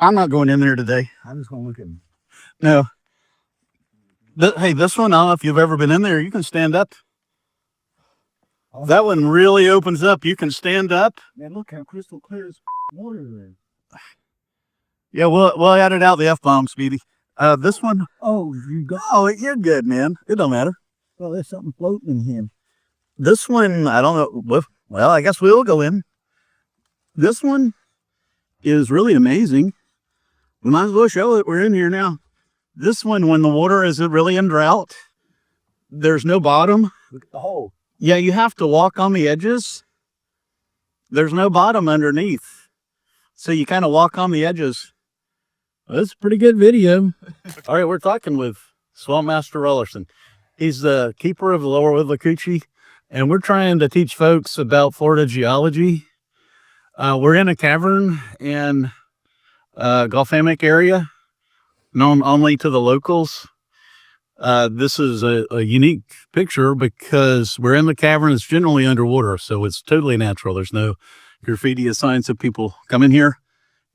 I'm not going in there today. I'm just gonna look at. No. Hey, this one, I don't know if you've ever been in there. You can stand up. Oh. That one really opens up. You can stand up. Man, look how crystal clear this water is. Yeah, we'll edit out the F-bomb, Speedy. This one. Oh, you go. Oh, you're good, man. It don't matter. Well, there's something floating in him. This one, I don't know. Well, I guess we'll go in. This one is really amazing. We might as well show it. We're in here now. This one, when the water is really in drought, there's no bottom. Look at the hole. Yeah, you have to walk on the edges. There's no bottom underneath. So you kind of walk on the edges. That's a pretty good video. All right, we're talking with Swamp Master Rollerson. He's the keeper of the Lower Withlacoochee, and we're trying to teach folks about Florida geology. We're in a cavern in Gulf Hammock area, known only to the locals. This is a unique picture because we're in the cavern. It's generally underwater, so it's totally natural. There's no graffiti or signs of people come in here.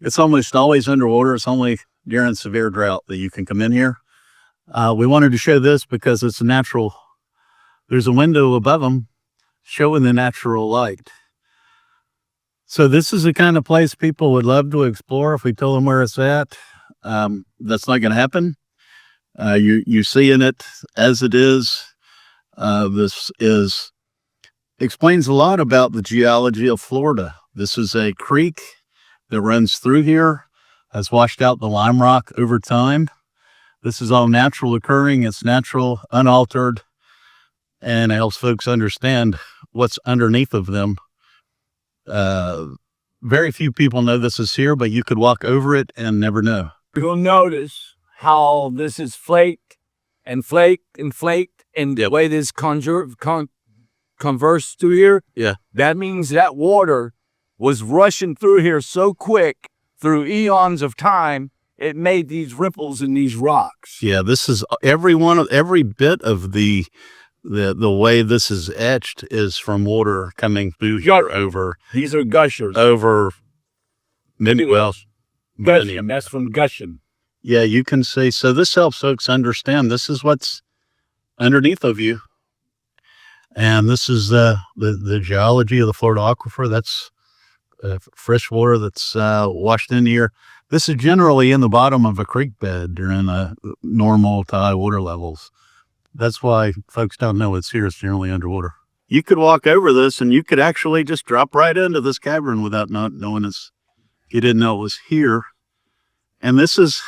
It's almost always underwater. It's only during severe drought that you can come in here. We wanted to show this because it's a natural. There's a window above them showing the natural light. So this is the kind of place people would love to explore if we told them where it's at. That's not going to happen. You're seeing it as it is. This explains a lot about the geology of Florida. This is a creek that runs through here, has washed out the lime rock over time. This is all natural occurring. It's natural, unaltered, and it helps folks understand what's underneath of them. Very few people know this is here, but you could walk over it and never know. You'll notice how this is flaked and flaked and flaked, and the way this converse through here. Yeah. That means that water was rushing through here so quick through eons of time, it made these ripples in these rocks. Yeah, this is every bit of the way this is etched is from water coming through here over. These are gushers. Over many wells. Gushing. That's from gushing. Yeah, you can see. So this helps folks understand this is what's underneath of you. And this is the geology of the Florida Aquifer. That's fresh water that's washed in here. This is generally in the bottom of a creek bed during normal tide water levels. That's why folks don't know it's here. It's generally underwater. You could walk over this and you could actually just drop right into this cavern without not knowing you didn't know it was here. And this is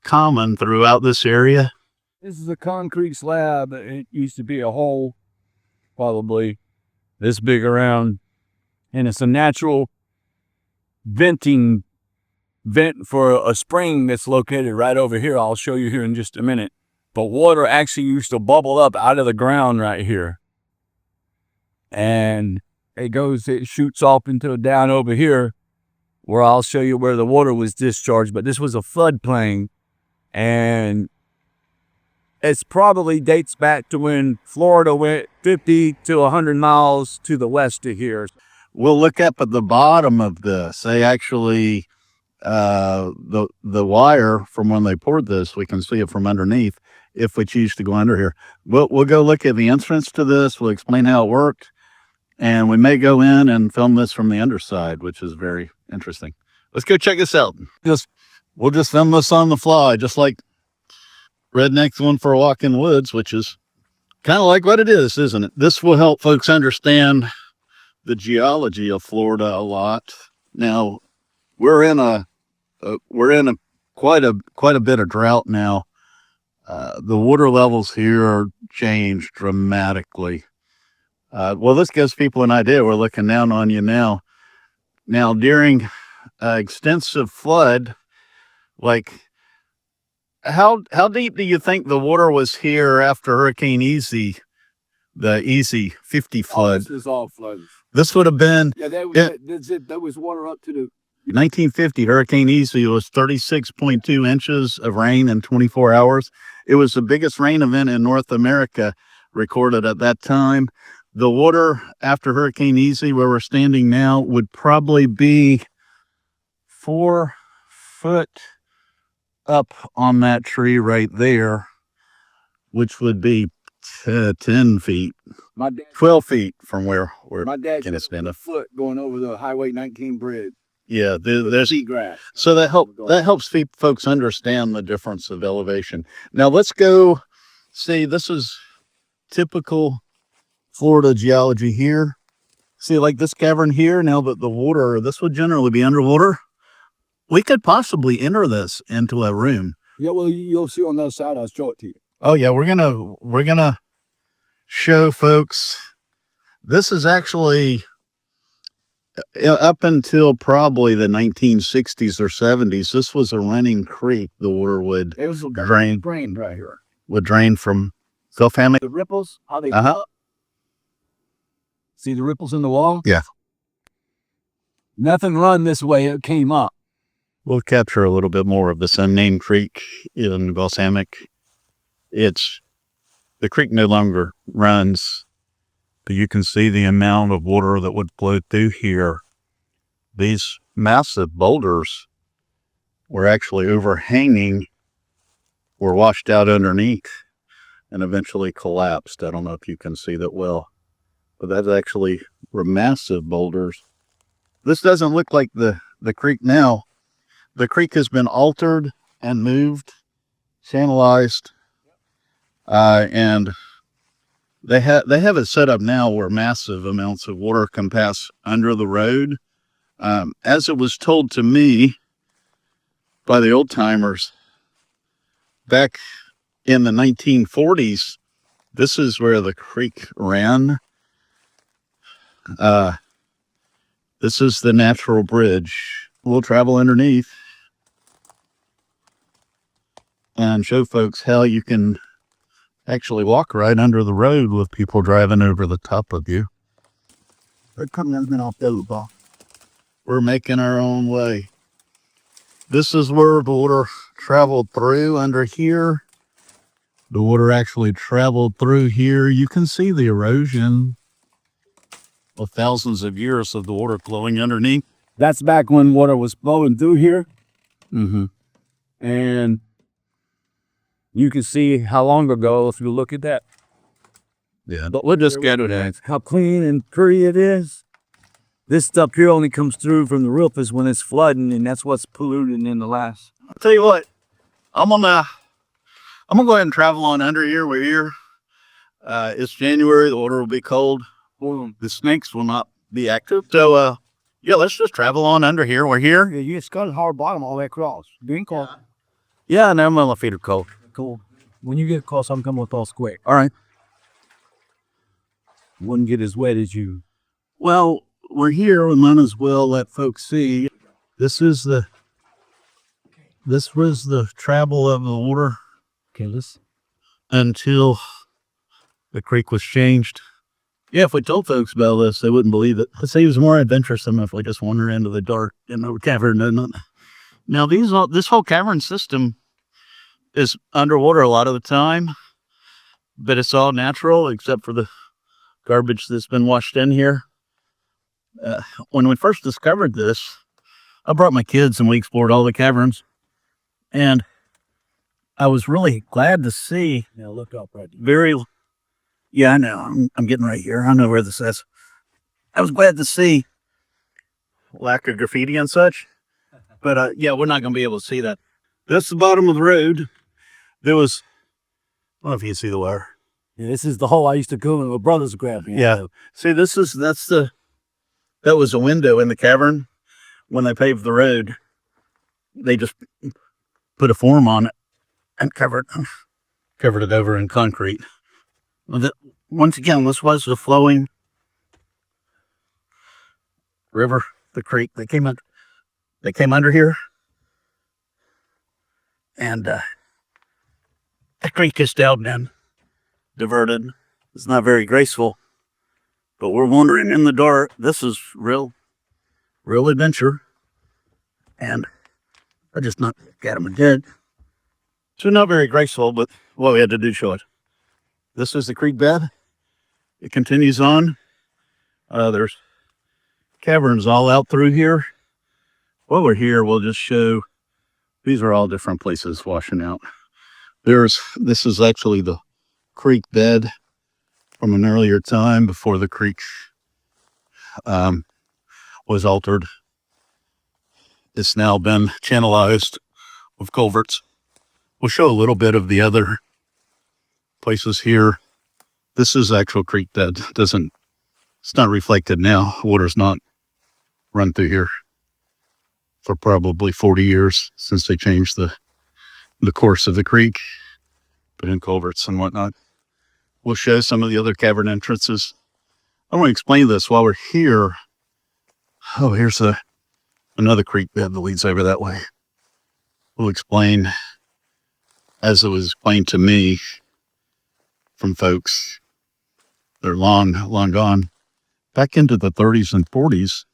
common throughout this area. This is a concrete slab. It used to be a hole, probably this big around. And it's a natural vent for a spring that's located right over here. I'll show you here in just a minute. But water actually used to bubble up out of the ground right here. And it shoots off into down over here, where I'll show you where the water was discharged. But this was a floodplain, and it's probably dates back to when Florida went 50 to 100 miles to the west of here. We'll look up at the bottom of this. They actually, the wire from when they poured this, we can see it from underneath if we choose to go under here. We'll go look at the entrance to this. We'll explain how it worked. And we may go in and film this from the underside, which is very interesting. Let's go check this out. We'll just film this on the fly, just like Redneck's One for a Walk in the Woods, which is kind of like what it is, isn't it? This will help folks understand the geology of Florida a lot. Now, we're in quite a bit of drought now. The water levels here are changed dramatically. Well, this gives people an idea. We're looking down on you now. Now, during extensive flood, like how deep do you think the water was here after Hurricane Easy, the Easy 50 flood? This is all flooded. This would have been... Yeah, there was water up to the... 1950, Hurricane Easy was 36.2 inches of rain in 24 hours. It was the biggest rain event in North America recorded at that time. The water after Hurricane Easy, where we're standing now, would probably be 4 foot up on that tree right there, which would be 10 feet, My dad, 12 feet from where my dad can it stand up? foot going over the Highway 19 bridge. Yeah, there's Seagrass. so that helps folks understand the difference of elevation. Now let's go see. This is typical Florida geology here. See, like this cavern here. Now that the water, this would generally be underwater. We could possibly enter this into a room. Yeah, well, you'll see on the other side. I'll show it to you. Oh yeah, we're gonna show folks. This is actually up until probably the 1960s or 70s. This was a running creek. The water would It was drain right here. would drain from Gulf Hammock. The ripples, how they Uh-huh. See the ripples in the wall? Yeah. Nothing run this way. It came up. We'll capture a little bit more of this unnamed creek in Gulf Hammock. The creek no longer runs, but you can see the amount of water that would flow through here. These massive boulders were actually overhanging, were washed out underneath, and eventually collapsed. I don't know if you can see that well, but that's actually were massive boulders. This doesn't look like the creek now. The creek has been altered and moved, channelized, and they have it set up now where massive amounts of water can pass under the road. As it was told to me by the old timers back in the 1940s, this is where the creek ran. This is the natural bridge. We'll travel underneath and show folks how you can actually walk right under the road with people driving over the top of you. They're coming off the other bar. We're making our own way. This is where the water traveled through under here. The water actually traveled through here. You can see the erosion of thousands of years of the water flowing underneath. That's back when water was flowing through here. Mm-hmm. And you can see how long ago if you look at that. Yeah, but we'll just get it in. How clean and pretty it is. This stuff here only comes through from the roof is when it's flooding, and that's what's polluted in the last. I'll tell you what, I'm gonna go ahead and travel on under here. We're here. It's January. The water will be cold. The snakes will not be active. So, yeah, let's just travel on under here. We're here. Yeah, you just got a hard bottom all the way across. Green cold. Yeah, no, my feet are cold. Cool. When you get across, I'm coming with all square. All right. Wouldn't get as wet as you. Well, we're here. We might as well let folks see. This was the travel of the water. Okay, let's. Until the creek was changed. Yeah, if we told folks about this, they wouldn't believe it. It seems more adventuresome if we just wander into the dark in the cavern. Now, this whole cavern system is underwater a lot of the time, but it's all natural except for the garbage that's been washed in here. When we first discovered this, I brought my kids and we explored all the caverns, and I was really glad to see. Now look up right there. Yeah, I know. I'm getting right here. I know where this is. I was glad to see lack of graffiti and such, but yeah, we're not going to be able to see that. That's the bottom of the road. There was, I don't know if you can see the wire. Yeah, this is the hole I used to go in with brothers grabbing. Yeah. See, that was a window in the cavern. When they paved the road, they just put a form on it and covered it over in concrete. Once again, this was the flowing river, the creek. They came under here, and the creek just out and diverted. It's not very graceful, but we're wandering in the dark. This is real adventure, and I just not got him dead. So not very graceful, but what we had to do show it. This is the creek bed. It continues on. There's caverns all out through here. While we're here, we'll just show These are all different places washing out. This is actually the creek bed from an earlier time before the creek was altered. It's now been channelized with culverts. We'll show a little bit of the other places here. This is actual creek bed. It's not reflected now. Water's not run through here for probably 40 years since they changed the course of the creek, put in culverts and whatnot. We'll show some of the other cavern entrances. I want to explain this while we're here. Oh, here's another creek bed that leads over that way. We'll explain, as it was explained to me from folks that are long gone. Back into the 30s and 40s,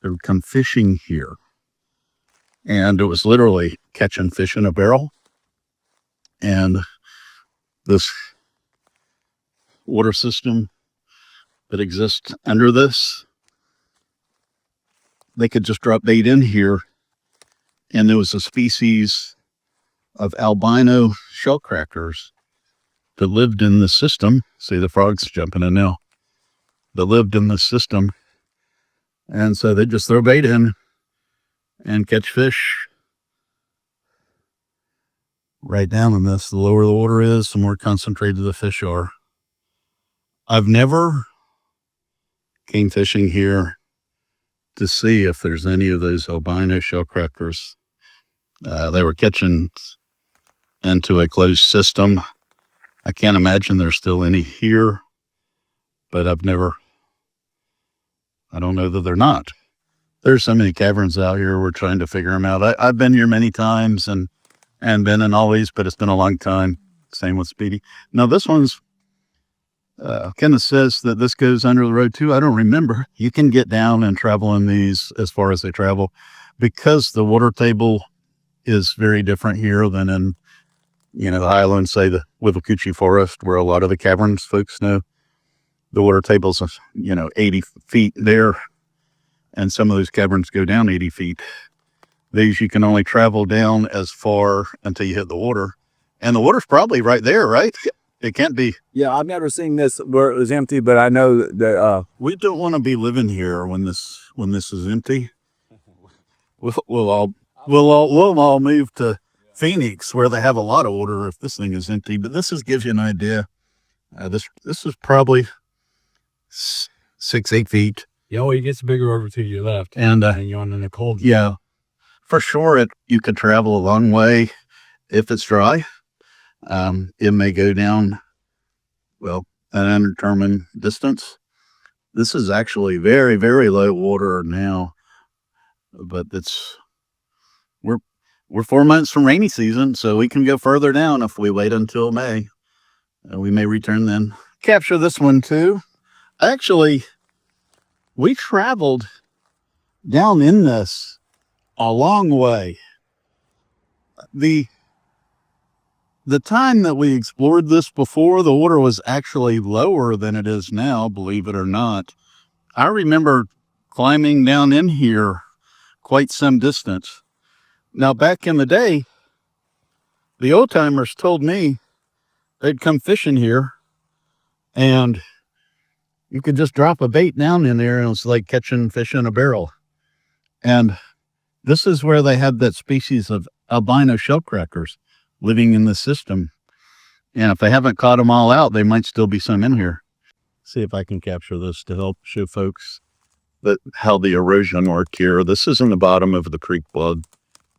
they would come fishing here. And it was literally catching fish in a barrel. And this water system that exists under this, they could just drop bait in here, and there was a species of albino shellcrackers that lived in the system. See the frogs jumping in now. That lived in the system, and so they just throw bait in and catch fish right down in this. The lower the water is, the more concentrated the fish are. I've never came fishing here to see if there's any of those albino shellcrackers. They were catching into a closed system. I can't imagine there's still any here, but I don't know that they're not. There's so many caverns out here. We're trying to figure them out. I've been here many times and been in all these, but it's been a long time. Same with Speedy. Now this one's kind of says that this goes under the road too. I don't remember. You can get down and travel in these as far as they travel, because the water table is very different here than in, the highlands, say the Withlacoochee Forest, where a lot of the caverns folks know. The water table's 80 feet there, and some of those caverns go down 80 feet. These you can only travel down as far until you hit the water, and the water's probably right there, right? It can't be. Yeah, I've never seen this where it was empty, but I know that We don't want to be living here when this is empty. We'll all move to Phoenix, where they have a lot of water if this thing is empty. But this gives you an idea. This is probably 6-8 feet. Yeah, well, it gets bigger over to your left, and you're on the cold. Yeah, for sure. You could travel a long way if it's dry. It may go down, an undetermined distance. This is actually very, very low water now, but we're 4 months from rainy season, so we can go further down if we wait until May. We may return then. Capture this one too. Actually, we traveled down in this a long way. The time that we explored this before, the water was actually lower than it is now, believe it or not. I remember climbing down in here quite some distance. Now, back in the day, the old timers told me they'd come fishing here and you could just drop a bait down in there and it's like catching fish in a barrel. And this is where they had that species of albino shellcrackers living in the system. And if they haven't caught them all out, they might still be some in here. See if I can capture this to help show folks how the erosion worked here. This is in the bottom of the creek bed.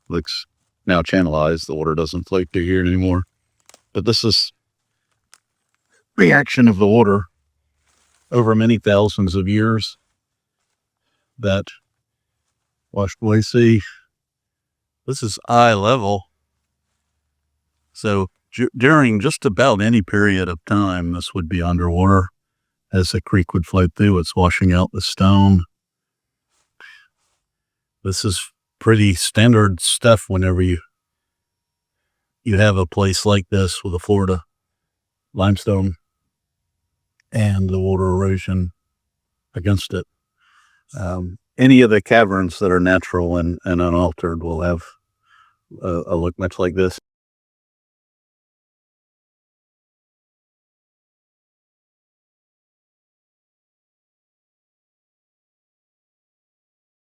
Looks now channelized. The water doesn't flow through here anymore. But this is reaction of the water over many thousands of years that washed away. See, this is eye level. So during just about any period of time, this would be underwater as the creek would flow through. It's washing out the stone. This is pretty standard stuff whenever you have a place like this with a Florida limestone and the water erosion against it. Any of the caverns that are natural and unaltered will have look much like this.